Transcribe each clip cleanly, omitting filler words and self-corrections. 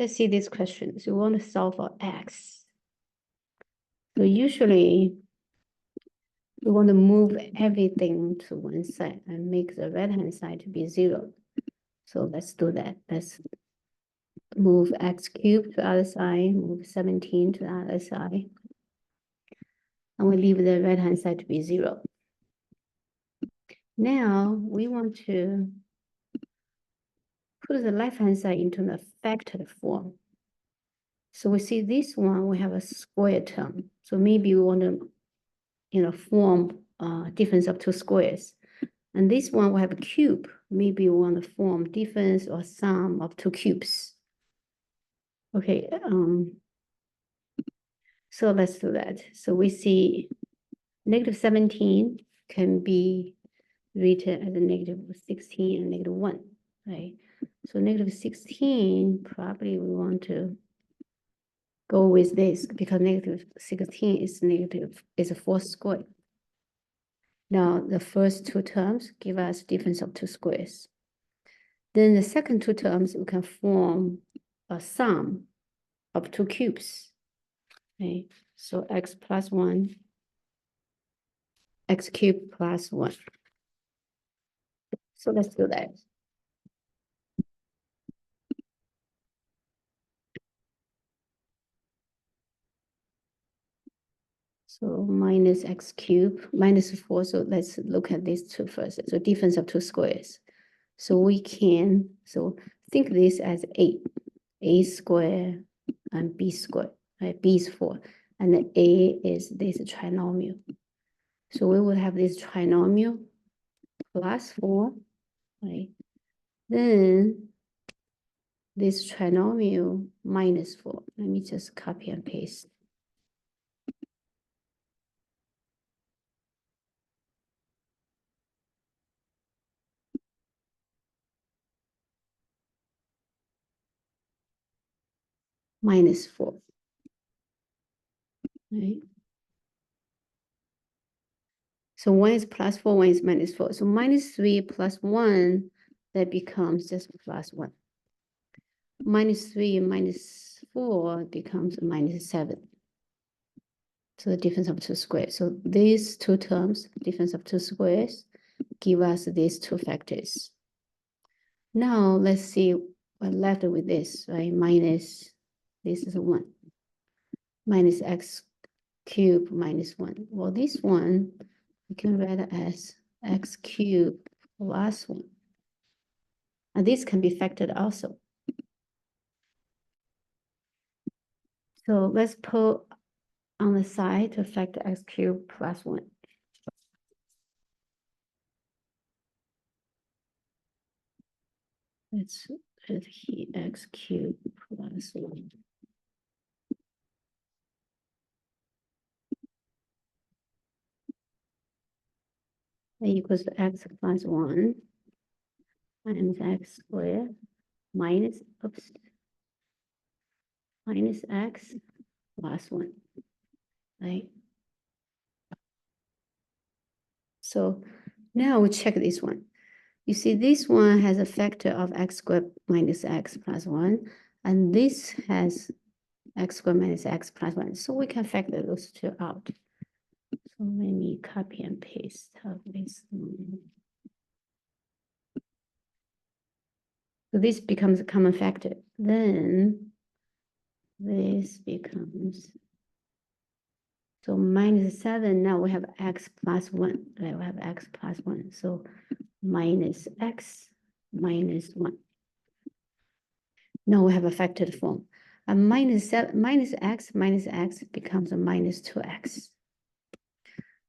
let's see this question. So we want to solve for x. So usually we want to move everything to one side and make the right-hand side to be 0. So let's do that. Let's move x cubed to the other side, move 17 to the other side. And we leave the right-hand side to be 0. Now we want to put the left-hand side into the factored form. So we see this one, we have a square term. So maybe we want to, form difference of two squares. And this one we have a cube. Maybe we want to form difference or sum of two cubes. Okay, so let's do that. So we see negative 17 can be written as a negative 16 and negative 1, right? So negative 16, probably we want to go with this because negative 16 is a fourth square. Now, the first two terms give us difference of two squares. Then the second two terms, we can form a sum of two cubes. Okay, so x plus 1, x cubed plus 1. So let's do that. So minus x cubed, minus 4. So let's look at these two first. So difference of two squares. So we can, think this as a square and b square, right? B is 4, and the a is this trinomial. So we will have this trinomial plus 4, right? Then this trinomial minus 4. Let me just copy and paste. Minus 4, right? So 1 is plus 4, 1 is minus 4. So minus 3 plus 1, that becomes just plus 1. Minus 3 minus 4 becomes minus 7. So the difference of two squares. So these two terms, difference of two squares, give us these two factors. Now let's see what left with this, right? Minus, this is 1. Minus x cubed minus 1. Well, this one, we can write it as x cubed plus 1. And this can be factored also. So let's put on the side to factor x cubed plus 1. Let's put here x cubed plus 1. That equals to x plus 1 times x squared minus x plus 1, right? So now we check this one. You see this one has a factor of x squared minus x plus 1, and this has x squared minus x plus 1. So we can factor those two out. So let me copy and paste this one. So this becomes a common factor. Then this becomes, so minus 7, now we have x plus 1, right? We have x plus 1. So minus x minus 1. Now we have a factored form. And minus x becomes a minus 2x.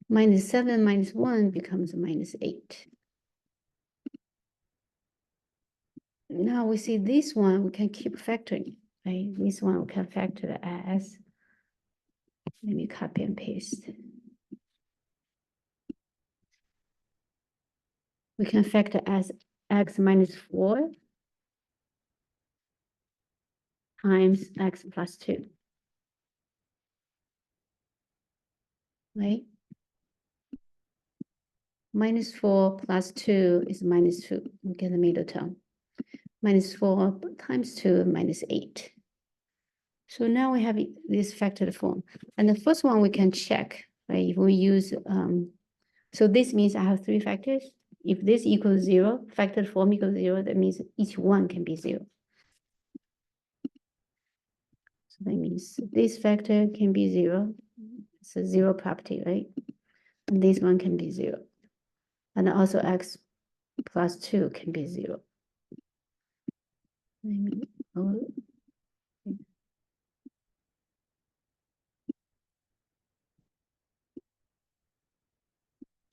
Minus 7 minus 1 becomes a minus 8. Now we see this one, we can keep factoring, right? This one we can factor as, let me copy and paste. We can factor as x minus 4 times x plus 2, right? Minus 4 plus 2 is minus 2. We get the middle term. Minus 4 times 2, minus 8. So now we have this factored form. And the first one we can check, right? If we use, so this means I have three factors. If this equals 0, factored form equals 0, that means each one can be 0. So that means this factor can be 0. It's a 0 property, right? And this one can be 0. And also x plus 2 can be 0.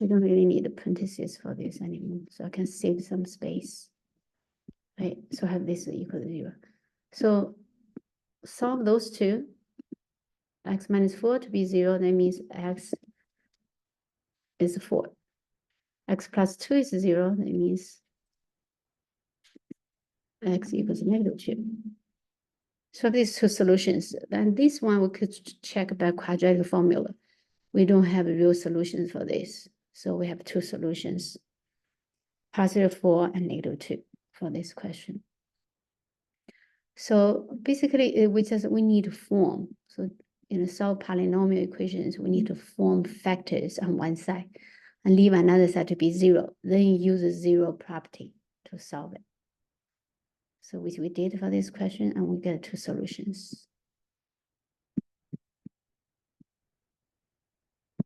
We don't really need the parentheses for this anymore, so I can save some space. Right, so have this equal to 0. So solve those two. X minus 4 to be 0, that means x is 4. X plus 2 is 0, that means x equals -2. So these two solutions. Then this one we could check by quadratic formula. We don't have real solutions for this. So we have two solutions, +4 and -2 for this question. So basically we need to form. So in solve polynomial equations, we need to form factors on one side and leave another side to be 0. Then you use the 0 property to solve it. So which we did for this question, and we get two solutions.